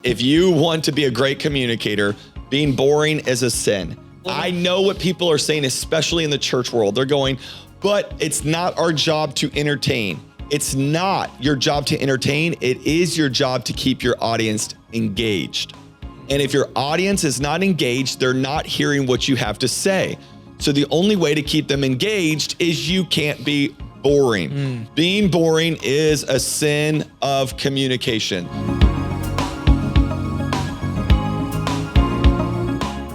If you want to be a great communicator, being boring is a sin. I know what people are saying, especially in the church world. They're going, but it's not our job to entertain. It's not your job to entertain. It is your job to keep your audience engaged. And if your audience is not engaged, they're not hearing what you have to say. So the only way to keep them engaged is you can't be boring. Being boring is a sin of communication.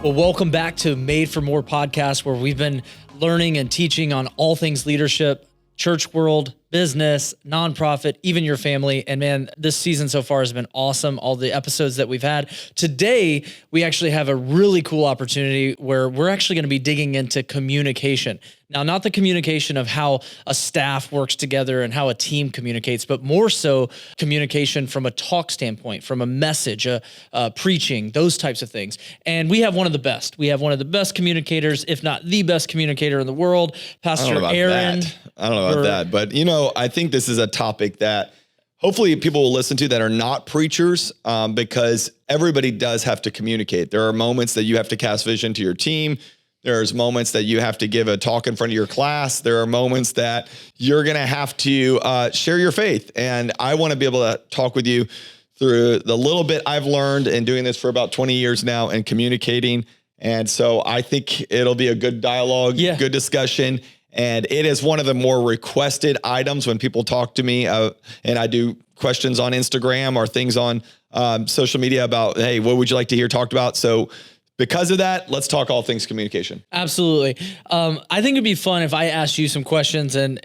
Well, welcome back to Made for More podcast, where we've been learning and teaching on all things leadership, church world, business, nonprofit, even your family. And man, this season so far has been awesome. All the episodes that we've had. Today, we actually have a really cool opportunity where we're actually going to be digging into communication. Now, not the communication of how a staff works together and how a team communicates, but more so communication from a talk standpoint, from a message, preaching, those types of things. And we have one of the best. We have one of the best communicators, if not the best communicator in the world, Pastor Aaron. I don't know about that, but I think this is a topic that hopefully people will listen to that are not preachers, because everybody does have to communicate. There are moments that you have to cast vision to your team. There's moments that you have to give a talk in front of your class. There are moments that you're going to have to share your faith. And I want to be able to talk with you through the little bit I've learned in doing this for about 20 years now and communicating. And so I think it'll be a good dialogue, good discussion. And it is one of the more requested items when people talk to me, and I do questions on Instagram or things on social media about, hey, what would you like to hear talked about? So because of that, let's talk all things communication. Absolutely. I think it'd be fun if I asked you some questions and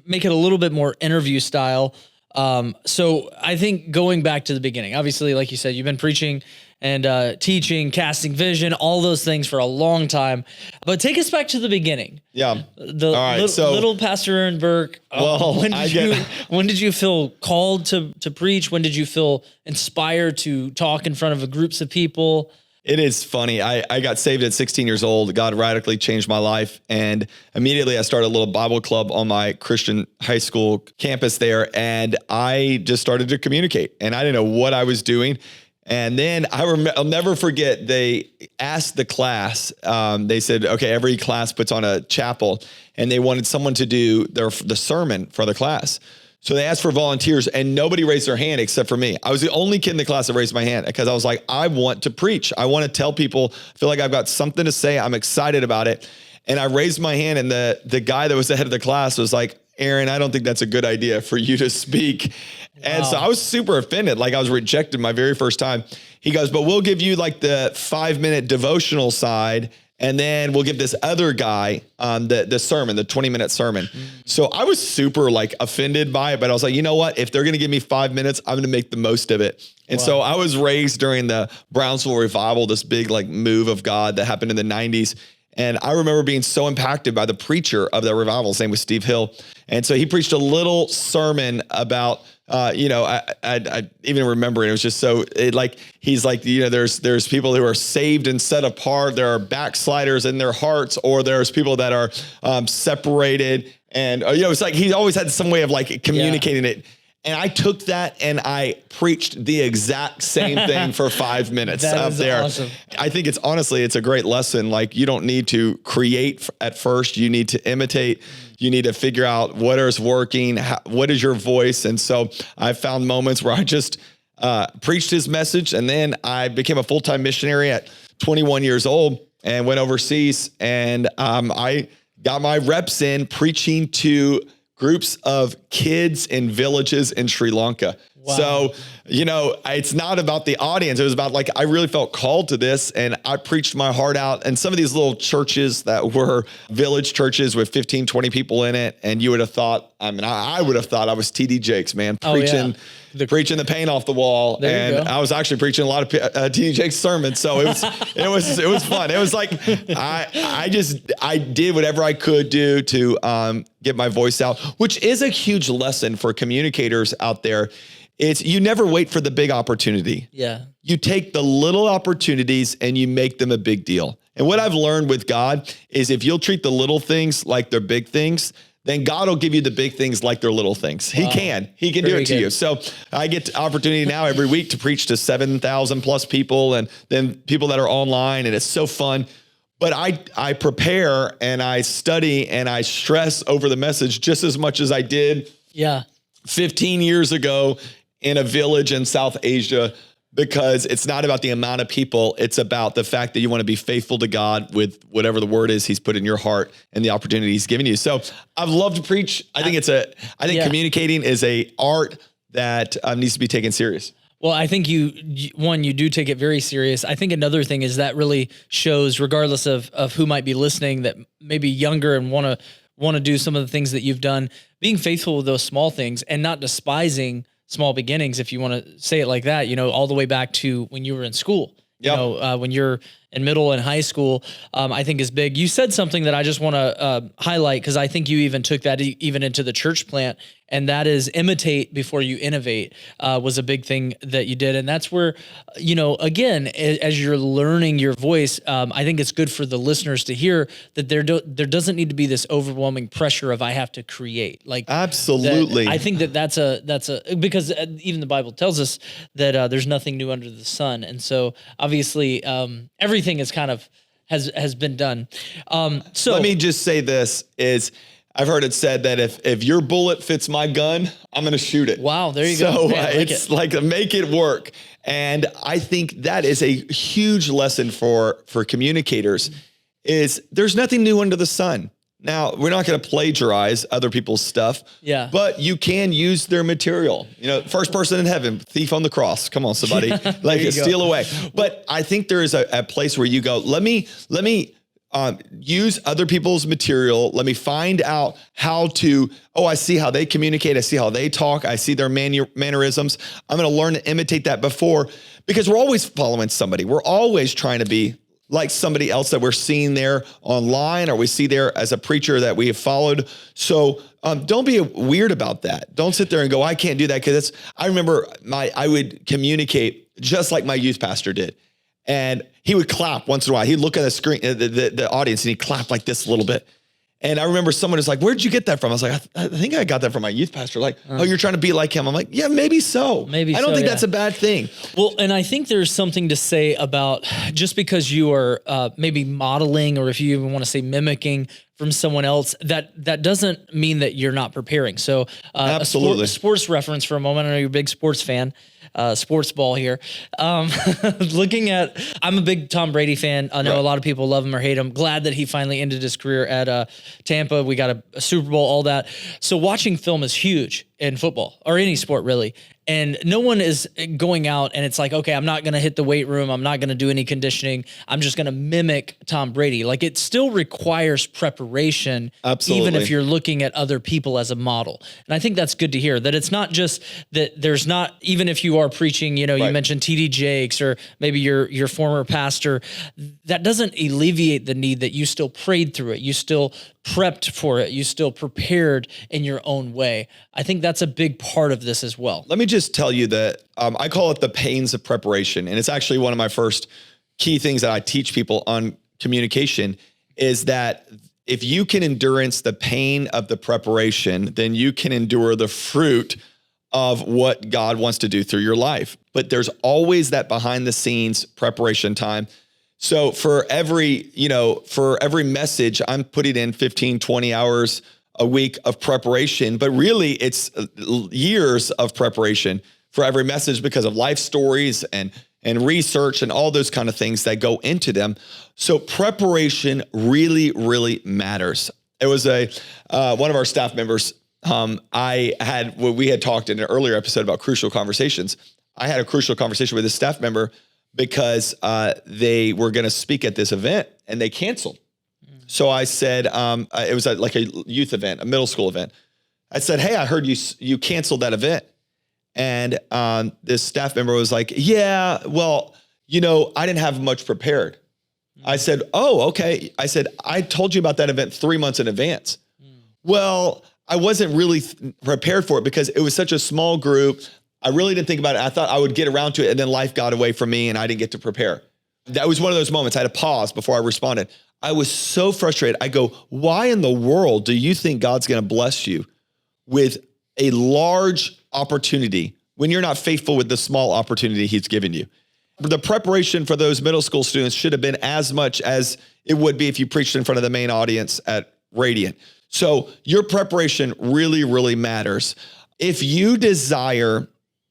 make it a little bit more interview style. So I think going back to the beginning, obviously, like you said, you've been preaching and teaching, casting vision, all those things for a long time. But take us back to the beginning. Yeah. Little Pastor Aaron Burke. When did you feel called to preach? When did you feel inspired to talk in front of groups of people? It is funny. I got saved at 16 years old. God radically changed my life. And immediately I started a little Bible club on my Christian high school campus there. And I just started to communicate. And I didn't know what I was doing. And then I'll never forget, they asked the class, they said, okay, every class puts on a chapel, and they wanted someone to do the sermon for the class. So they asked for volunteers, and nobody raised their hand except for me. I was the only kid in the class that raised my hand because I was like, I want to preach. I want to tell people, I feel like I've got something to say. I'm excited about it. And I raised my hand, and the guy that was the head of the class was like, Aaron, I don't think that's a good idea for you to speak. Wow. And so I was super offended. Like I was rejected my very first time. He goes, but we'll give you like the 5-minute devotional side. And then we'll give this other guy the sermon, the 20-minute sermon. So I was super like offended by it, but I was like, you know what? If they're going to give me 5 minutes, I'm going to make the most of it. And so I was raised during the Brownsville revival, this big like move of God that happened in the 90s. And I remember being so impacted by the preacher of the revival. His name was Steve Hill. And so he preached a little sermon about, I even remember it. It was just so he's like, there's people who are saved and set apart. There are backsliders in their hearts, or there's people that are separated. And, it's like, he always had some way of like communicating it. And I took that and I preached the exact same thing for 5 minutes up there. Awesome. I think it's a great lesson. Like, you don't need to create at first. You need to imitate. You need to figure out what is working. What is your voice? And so I found moments where I just preached his message. And then I became a full-time missionary at 21 years old and went overseas. And I got my reps in preaching to groups of kids in villages in Sri Lanka. Wow. So, it's not about the audience. It was about like, I really felt called to this, and I preached my heart out. And some of these little churches that were village churches with 15, 20 people in it. And you would have thought, I would have thought I was TD Jakes, man, preaching the paint off the wall. And I was actually preaching a lot of TD Jakes sermons. So it was fun. It was like, I did whatever I could do to get my voice out, which is a huge lesson for communicators out there. It's you never wait for the big opportunity. Yeah. You take the little opportunities and you make them a big deal. And what I've learned with God is if you'll treat the little things like they're big things, then God will give you the big things like they're little things. He can do Very it to good. you. So I get the opportunity now every week to preach to 7,000 plus people, and then people that are online, and it's so fun. But I prepare and I study and I stress over the message just as much as I did 15 years ago in a village in South Asia, because it's not about the amount of people. It's about the fact that you want to be faithful to God with whatever the word is he's put in your heart and the opportunity he's given you. So I've loved to preach. I think communicating is a art that needs to be taken serious. Well, I think you do take it very serious. I think another thing is that really shows, regardless of who might be listening, that maybe younger and want to do some of the things that you've done, being faithful with those small things and not despising small beginnings, if you want to say it like that, all the way back to when you were in school, when you're in middle and high school, I think is big. You said something that I just want to highlight, because I think you even took that even into the church plant, and that is imitate before you innovate was a big thing that you did. And that's where, again, as you're learning your voice, I think it's good for the listeners to hear that there doesn't need to be this overwhelming pressure of I have to create. Like, absolutely. I think that's because even the Bible tells us that there's nothing new under the sun. And so obviously everything is kind of has been done. So let me just say this is, I've heard it said that if your bullet fits my gun, I'm going to shoot it. Wow, there you go. So Man, it's like make it work. And I think that is a huge lesson for communicators is there's nothing new under the sun. Now, we're not going to plagiarize other people's stuff, but you can use their material. First person in heaven, thief on the cross. Come on, somebody, steal away. But I think there is a place where you go, let me use other people's material. Let me find out how to, I see how they communicate. I see how they talk. I see their mannerisms. I'm going to learn to imitate that because we're always following somebody. We're always trying to be like somebody else that we're seeing there online, or we see there as a preacher that we have followed. So don't be weird about that. Don't sit there and go, I can't do that. Because I remember I would communicate just like my youth pastor did. And he would clap once in a while. He'd look at the screen, the audience, and he'd clap like this a little bit. And I remember someone was like, where'd you get that from? I was like, I think I got that from my youth pastor. Like, you're trying to be like him. I'm like, yeah, maybe so. I don't think that's a bad thing. Well, and I think there's something to say about just because you are maybe modeling, or if you even want to say mimicking from someone else, that doesn't mean that you're not preparing. So absolutely. A sports reference for a moment. I know you're a big sports fan. Sports ball here. I'm a big Tom Brady fan. I know a lot of people love him or hate him. Glad that he finally ended his career at Tampa. We got a Super Bowl, all that. So watching film is huge in football or any sport really. And no one is going out and it's like, okay, I'm not going to hit the weight room. I'm not going to do any conditioning. I'm just going to mimic Tom Brady. Like, it still requires preparation, even if you're looking at other people as a model. And I think that's good to hear, that it's not just that there's not, even if you are preaching, you mentioned TD Jakes or maybe your former pastor, that doesn't alleviate the need that you still prayed through it. You still prepped for it. You still prepared in your own way. I think that's a big part of this as well. Let me just tell you that I call it the pains of preparation. And it's actually one of my first key things that I teach people on communication is that if you can endurance the pain of the preparation, then you can endure the fruit of what God wants to do through your life. But there's always that behind the scenes preparation time. So for every message, I'm putting in 15, 20 hours a week of preparation, but really it's years of preparation for every message because of life stories and research and all those kind of things that go into them. So preparation really, really matters. It was one of our staff members. We had talked in an earlier episode about crucial conversations. I had a crucial conversation with a staff member because they were going to speak at this event and they canceled. So I said, it was like a youth event, a middle school event. I said, hey, I heard you canceled that event. And this staff member was like, yeah, well, I didn't have much prepared. I said, oh, okay. I said, I told you about that event 3 months in advance. Well, I wasn't really prepared for it because it was such a small group. I really didn't think about it. I thought I would get around to it, and then life got away from me and I didn't get to prepare. That was one of those moments. I had to pause before I responded. I was so frustrated. I go, why in the world do you think God's going to bless you with a large opportunity when you're not faithful with the small opportunity he's given you? The preparation for those middle school students should have been as much as it would be if you preached in front of the main audience at Radiant. So your preparation really, really matters. If you desire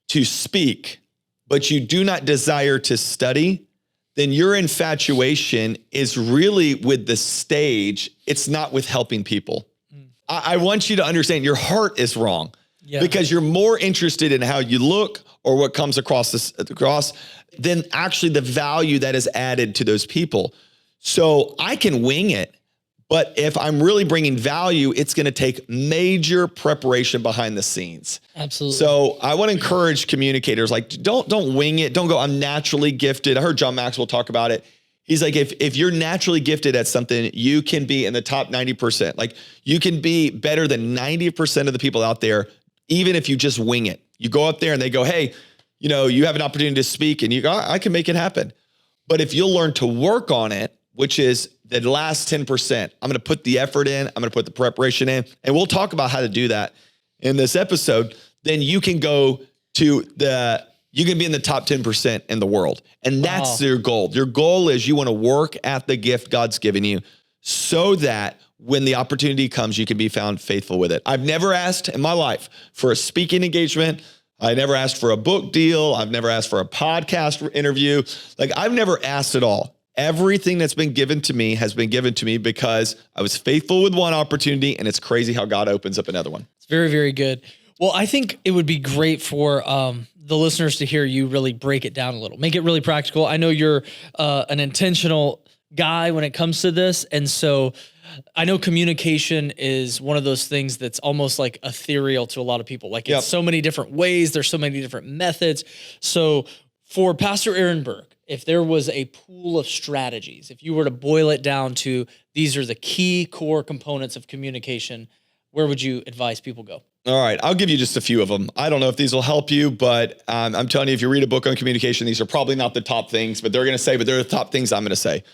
to speak, but you do not desire to study, then your infatuation is really with the stage. It's not with helping people. I want you to understand your heart is wrong because you're more interested in how you look or what comes across than actually the value that is added to those people. So I can wing it, but if I'm really bringing value, it's going to take major preparation behind the scenes. Absolutely. So I want to encourage communicators, like don't wing it. Don't go, I'm naturally gifted. I heard John Maxwell talk about it. He's like, if you're naturally gifted at something, you can be in the top 90%. Like you can be better than 90% of the people out there, even if you just wing it. You go up there and they go, hey, you have an opportunity to speak and you go, I can make it happen. But if you'll learn to work on it, which is the last 10%, I'm going to put the effort in, I'm going to put the preparation in, and we'll talk about how to do that in this episode, then you can go to you can be in the top 10% in the world. And that's your goal. Your goal is you want to work at the gift God's given you so that when the opportunity comes, you can be found faithful with it. I've never asked in my life for a speaking engagement. I never asked for a book deal. I've never asked for a podcast interview. Like I've never asked at all. Everything that's been given to me has been given to me because I was faithful with one opportunity, and it's crazy how God opens up another one. It's very, very good. Well, I think it would be great for the listeners to hear you really break it down a little, make it really practical. I know you're an intentional guy when it comes to this. And so I know communication is one of those things that's almost like ethereal to a lot of people. Like it's so many different ways. There's so many different methods. So for Pastor Aaron Burke, if there was a pool of strategies, if you were to boil it down to these are the key core components of communication, where would you advise people go? All right, I'll give you just a few of them. I don't know if these will help you, but I'm telling you, if you read a book on communication, these are probably not the top things, but they're the top things I'm going to say.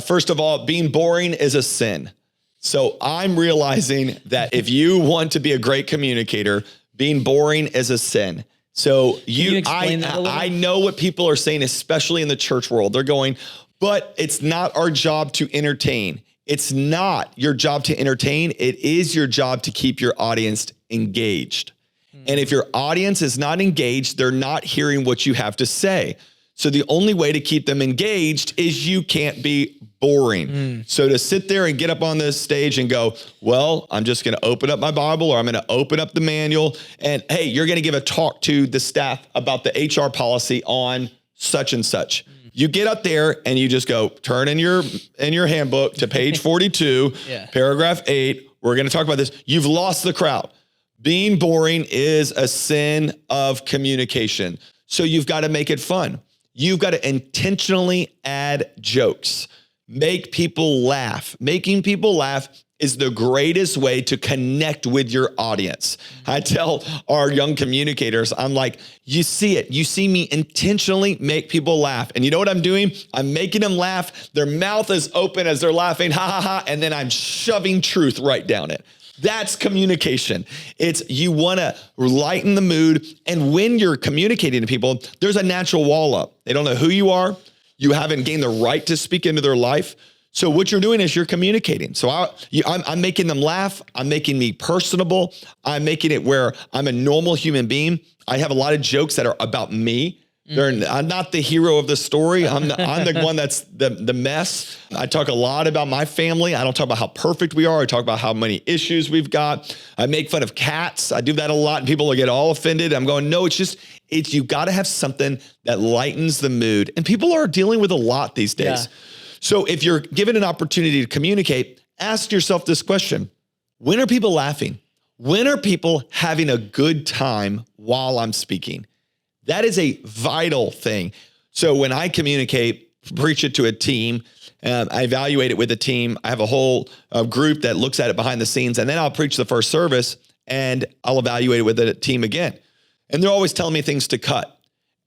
First of all, being boring is a sin. So I'm realizing that if you want to be a great communicator, being boring is a sin. So I know what people are saying, especially in the church world. They're going, but it's not our job to entertain. It's not your job to entertain. It is your job to keep your audience engaged. And if your audience is not engaged, they're not hearing what you have to say. So the only way to keep them engaged is you can't be boring. So to sit there and get up on this stage and go, well, I'm just going to open up my Bible or I'm going to open up the manual and hey, you're going to give a talk to the staff about the HR policy on such and such. You get up there and you just go turn in your handbook to page 42, paragraph 8. We're going to talk about this. You've lost the crowd. Being boring is a sin of communication. So you've got to make it fun. You've got to intentionally add jokes, make people laugh. Making people laugh is the greatest way to connect with your audience. I tell our young communicators, I'm like, you see it. You see me intentionally make people laugh. And you know what I'm doing? I'm making them laugh. Their mouth is open as they're laughing, ha, ha, ha. And then I'm shoving truth right down it. That's communication. It's you want to lighten the mood. And when you're communicating to people, there's a natural wall up. They don't know who you are. You haven't gained the right to speak into their life. So what you're doing is you're communicating. So I'm making them laugh. I'm making me personable. I'm making it where I'm a normal human being. I have a lot of jokes that are about me. I'm not the hero of the story. I'm the one that's the mess. I talk a lot about my family. I don't talk about how perfect we are. I talk about how many issues we've got. I make fun of cats. I do that a lot and people will get all offended. I'm going, no, you got to have something that lightens the mood. And people are dealing with a lot these days. Yeah. So if you're given an opportunity to communicate, ask yourself this question. When are people laughing? When are people having a good time while I'm speaking? That is a vital thing. So when I communicate, preach it to a team, I evaluate it with a team. I have a whole group that looks at it behind the scenes, and then I'll preach the first service and I'll evaluate it with a team again. And they're always telling me things to cut.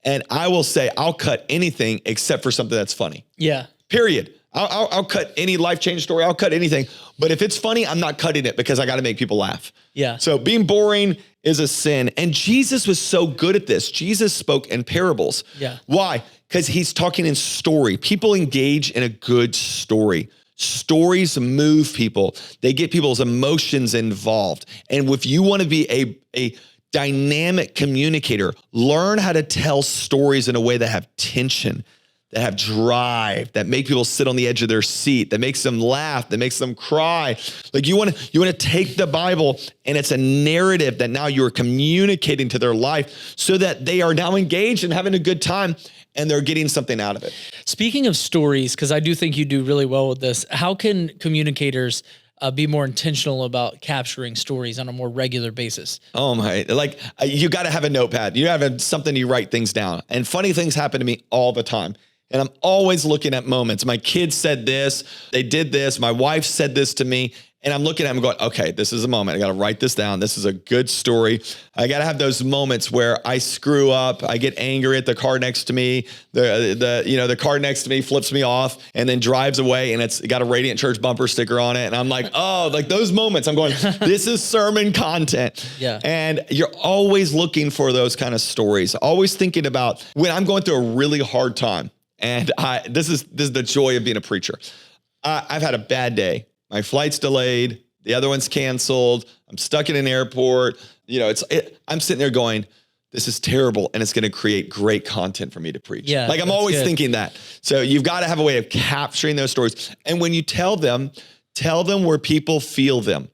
And I will say, I'll cut anything except for something that's funny. Yeah. Period. I'll cut any life-changing story. I'll cut anything. But if it's funny, I'm not cutting it because I got to make people laugh. Yeah. So being boring is a sin. And Jesus was so good at this. Jesus spoke in parables. Yeah. Why? Because he's talking in story. People engage in a good story. Stories move people. They get people's emotions involved. And if you want to be a dynamic communicator, learn how to tell stories in a way that have tension, that have drive, that make people sit on the edge of their seat, that makes them laugh, that makes them cry. Like you want to take the Bible and it's a narrative that now you're communicating to their life so that they are now engaged and having a good time and they're getting something out of it. Speaking of stories, because I do think you do really well with this, how can communicators be more intentional about capturing stories on a more regular basis? Oh my, you got to have a notepad. You have something you write things down. And funny things happen to me all the time. And I'm always looking at moments. My kids said this, they did this. My wife said this to me. And I'm looking at them going, okay, this is a moment. I got to write this down. This is a good story. I got to have those moments where I screw up. I get angry at the car next to me. The car next to me flips me off and then drives away and it's got a Radiant Church bumper sticker on it. And I'm like, oh, like those moments I'm going, this is sermon content. Yeah. And you're always looking for those kind of stories, always thinking about when I'm going through a really hard time. And this is the joy of being a preacher. I've had a bad day. My flight's delayed. The other one's canceled. I'm stuck in an airport. I'm sitting there going, this is terrible. And it's going to create great content for me to preach. Yeah, like I'm always good. thinking that. So you've got to have a way of capturing those stories. And when you tell them where people feel them.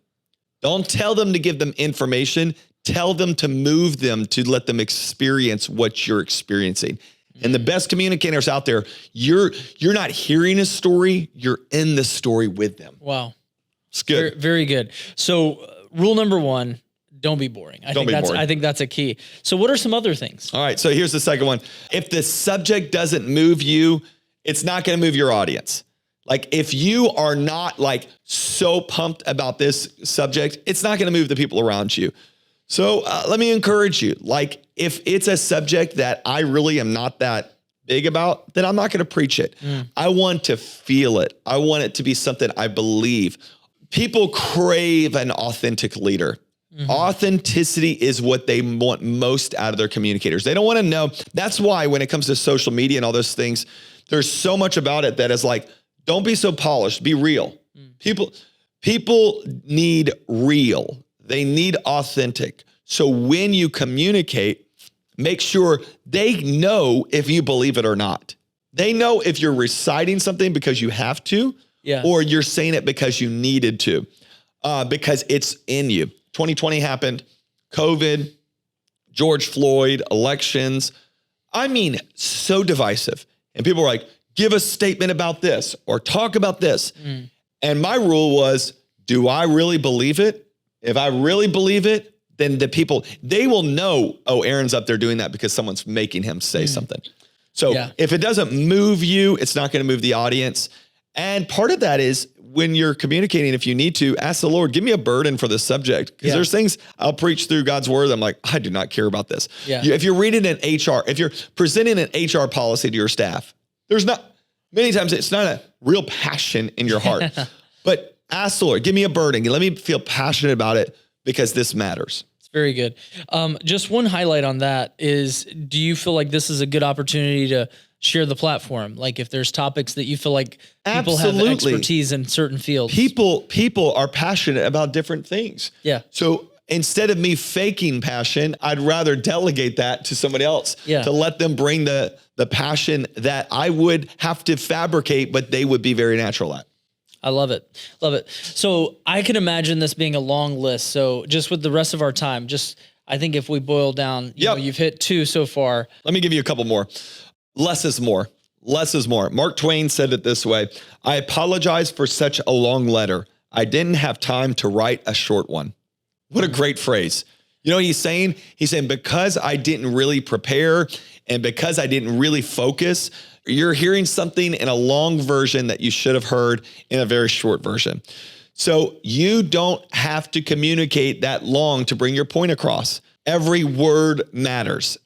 Don't tell them to give them information. Tell them to move them, to let them experience what you're experiencing. And the best communicators out there, you're not hearing a story, you're in the story with them. Wow. It's good. Very, very good. So rule number 1, don't be boring. I think that's a key. So what are some other things? All right. So here's the second one. If the subject doesn't move you, it's not going to move your audience. Like if you are not like so pumped about this subject, it's not going to move the people around you. So let me encourage you, like if it's a subject that I really am not that big about, then I'm not going to preach it. I want to feel it. I want it to be something I believe. People crave an authentic leader. Authenticity is what they want most out of their communicators. They don't want to know. That's why when it comes to social media and all those things, there's so much about it that is like, don't be so polished, be real. People need real. They need authentic. So when you communicate, make sure they know if you believe it or not. They know if you're reciting something because you have to, or you're saying it because you needed to, because it's in you. 2020 happened, COVID, George Floyd, elections. I mean, so divisive. And people were like, give a statement about this or talk about this. And my rule was, do I really believe it? If I really believe it, then the people, they will know, oh, Aaron's up there doing that because someone's making him say something. So if it doesn't move you, it's not going to move the audience. And part of that is when you're communicating, if you need to, ask the Lord, give me a burden for this subject. Because there's things I'll preach through God's word. I'm like, I do not care about this. If you're reading an HR, if you're presenting an HR policy to your staff, many times it's not a real passion in your heart. But ask the Lord, give me a burden. Let me feel passionate about it because this matters. It's very good. Just one highlight on that is, do you feel like this is a good opportunity to share the platform? Like if there's topics that you feel like people have expertise in certain fields. People are passionate about different things. Yeah. So instead of me faking passion, I'd rather delegate that to somebody else to let them bring the passion that I would have to fabricate, but they would be very natural at. I love it. Love it. So I can imagine this being a long list. So just with the rest of our time, I think if we boil down, you've hit 2 so far. Let me give you a couple more. Less is more. Less is more. Mark Twain said it this way. I apologize for such a long letter. I didn't have time to write a short one. What a great phrase. You know what he's saying? He's saying, because I didn't really prepare and because I didn't really focus, you're hearing something in a long version that you should have heard in a very short version. So you don't have to communicate that long to bring your point across. Every word matters.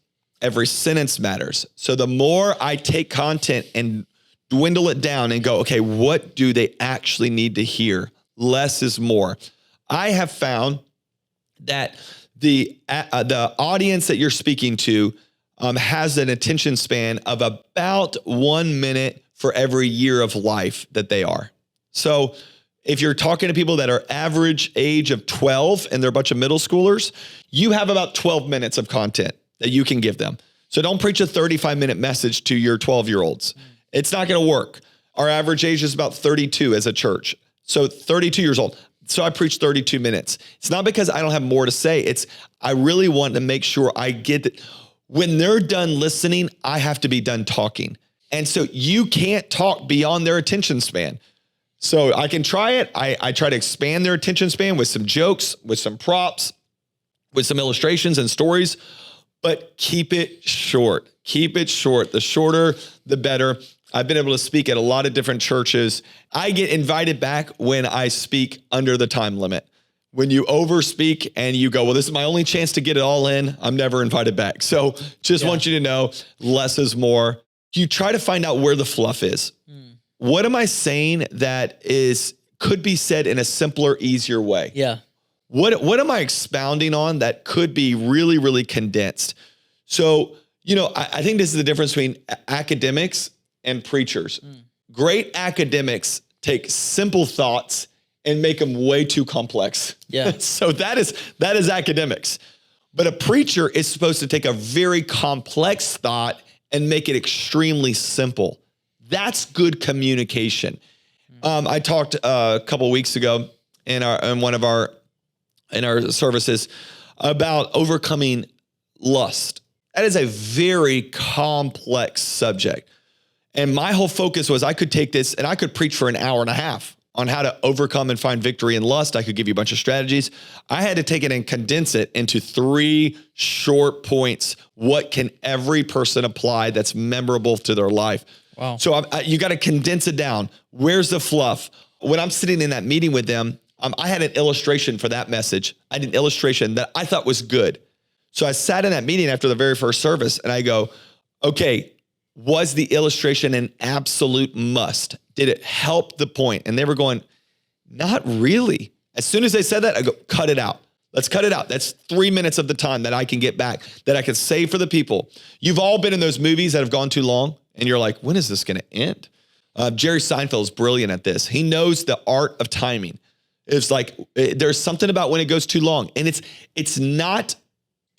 Every sentence matters. So the more I take content and dwindle it down and go, okay, what do they actually need to hear? Less is more. I have found that the audience that you're speaking to has an attention span of about 1 minute for every year of life that they are. So if you're talking to people that are average age of 12 and they're a bunch of middle schoolers, you have about 12 minutes of content that you can give them. So don't preach a 35-minute message to your 12-year-olds. It's not going to work. Our average age is about 32 as a church. So 32 years old. So I preach 32 minutes. It's not because I don't have more to say. It's I really want to make sure I get that. When they're done listening, I have to be done talking. And so you can't talk beyond their attention span. So I can try it. I try to expand their attention span with some jokes, with some props, with some illustrations and stories, but keep it short. Keep it short. The shorter, the better. I've been able to speak at a lot of different churches. I get invited back when I speak under the time limit. When you overspeak and you go, well, this is my only chance to get it all in, I'm never invited back. So just want you to know, less is more. You try to find out where the fluff is. What am I saying that could be said in a simpler, easier way? Yeah. What am I expounding on that could be really, really condensed? So, I think this is the difference between academics and preachers. Great academics take simple thoughts and make them way too complex. Yeah. So that is academics. But a preacher is supposed to take a very complex thought and make it extremely simple. That's good communication. I talked a couple of weeks ago in our services about overcoming lust. That is a very complex subject. And my whole focus was I could take this and I could preach for an hour and a half on how to overcome and find victory in lust. I could give you a bunch of strategies. I had to take it and condense it into 3 short points. What can every person apply that's memorable to their life? Wow. So you got to condense it down. Where's the fluff? When I'm sitting in that meeting with them, I had an illustration for that message. I had an illustration that I thought was good. So I sat in that meeting after the very first service and I go, okay, was the illustration an absolute must? Did it help the point? And they were going, not really. As soon as they said that, I go, cut it out. Let's cut it out. That's 3 minutes of the time that I can get back, that I can save for the people. You've all been in those movies that have gone too long and you're like, when is this going to end? Jerry Seinfeld is brilliant at this. He knows the art of timing. It's like, there's something about when it goes too long, and it's not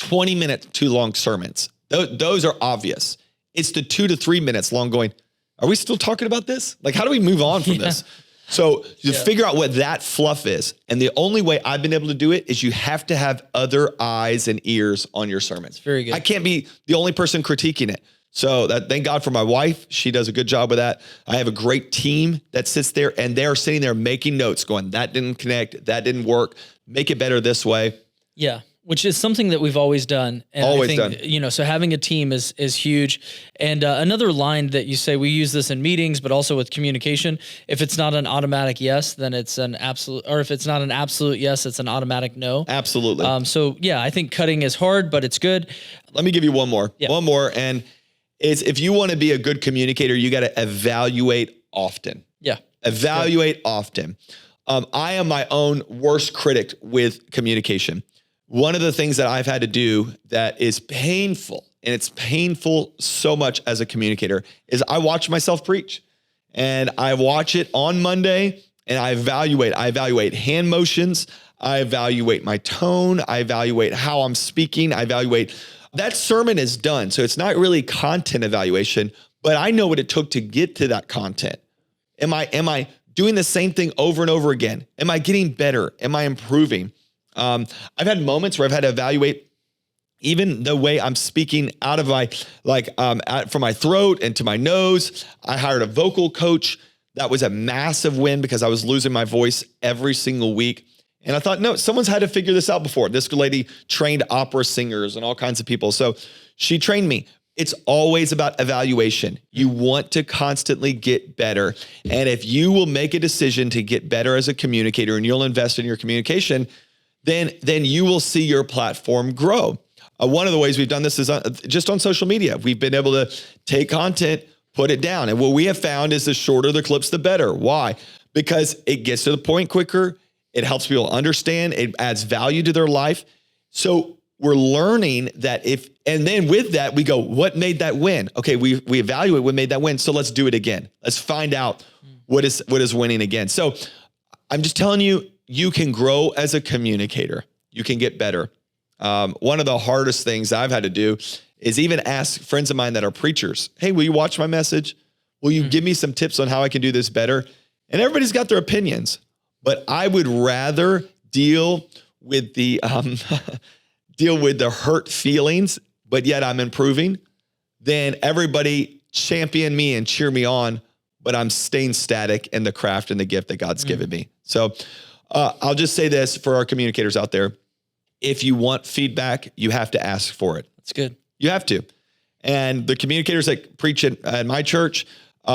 20-minute too long sermons. Those are obvious. It's the 2 to 3 minutes long going, are we still talking about this? Like, how do we move on from this? So you figure out what that fluff is. And the only way I've been able to do it is you have to have other eyes and ears on your sermons. Very good. I can't be the only person critiquing it. So thank God for my wife. She does a good job with that. I have a great team that sits there and they're sitting there making notes going, that didn't connect. That didn't work. Make it better this way. Yeah. Which is something that we've always done. And always I think, done. So having a team is huge. And another line that you say, we use this in meetings, but also with communication. If it's not an automatic yes, then it's an absolute, or if it's not an absolute yes, it's an automatic no. Absolutely. So yeah, I think cutting is hard, but it's good. Let me give you one more. Yeah. One more. And it's, if you want to be a good communicator, you got to evaluate often. Yeah. Evaluate often. I am my own worst critic with communication. One of the things that I've had to do that is painful, and it's painful so much as a communicator, is I watch myself preach. And I watch it on Monday and I evaluate hand motions. I evaluate my tone. I evaluate how I'm speaking. I evaluate that sermon is done. So it's not really content evaluation, but I know what it took to get to that content. Am I doing the same thing over and over again? Am I getting better? Am I improving? I've had moments where I've had to evaluate even the way I'm speaking out of my, from my throat and to my nose. I hired a vocal coach. That was a massive win because I was losing my voice every single week. And I thought, no, someone's had to figure this out before. This lady trained opera singers and all kinds of people. So she trained me. It's always about evaluation. You want to constantly get better. And if you will make a decision to get better as a communicator and you'll invest in your communication, then you will see your platform grow. One of the ways we've done this is just on social media. We've been able to take content, put it down. And what we have found is the shorter the clips, the better. Why? Because it gets to the point quicker. It helps people understand. It adds value to their life. So we're learning that and then with that, we go, what made that win? Okay, we evaluate what made that win. So let's do it again. Let's find out what is winning again. So I'm just telling you, you can grow as a communicator. You can get better. One of the hardest things I've had to do is even ask friends of mine that are preachers, hey, will you watch my message? Will you give me some tips on how I can do this better? And everybody's got their opinions, but I would rather deal with the hurt feelings, but yet I'm improving, than everybody champion me and cheer me on, but I'm staying static in the craft and the gift that God's given me. So I'll just say this for our communicators out there. If you want feedback, you have to ask for it. That's good. You have to. And the communicators that preach at my church,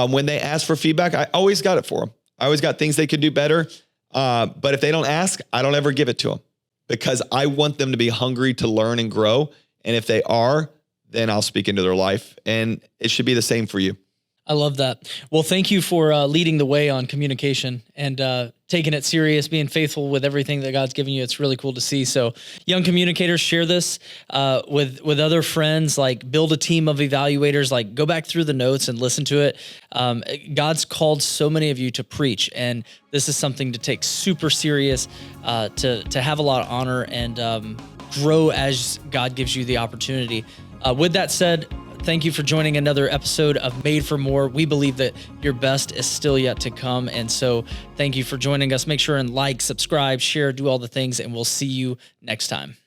when they ask for feedback, I always got it for them. I always got things they could do better. But if they don't ask, I don't ever give it to them, because I want them to be hungry to learn and grow. And if they are, then I'll speak into their life. And it should be the same for you. I love that. Well, thank you for leading the way on communication and taking it serious, being faithful with everything that God's given you. It's really cool to see. So young communicators, share this with other friends, like build a team of evaluators, like go back through the notes and listen to it. God's called so many of you to preach, and this is something to take super serious, to have a lot of honor and grow as God gives you the opportunity. With that said, thank you for joining another episode of Made for More. We believe that your best is still yet to come. And so thank you for joining us. Make sure and like, subscribe, share, do all the things, and we'll see you next time.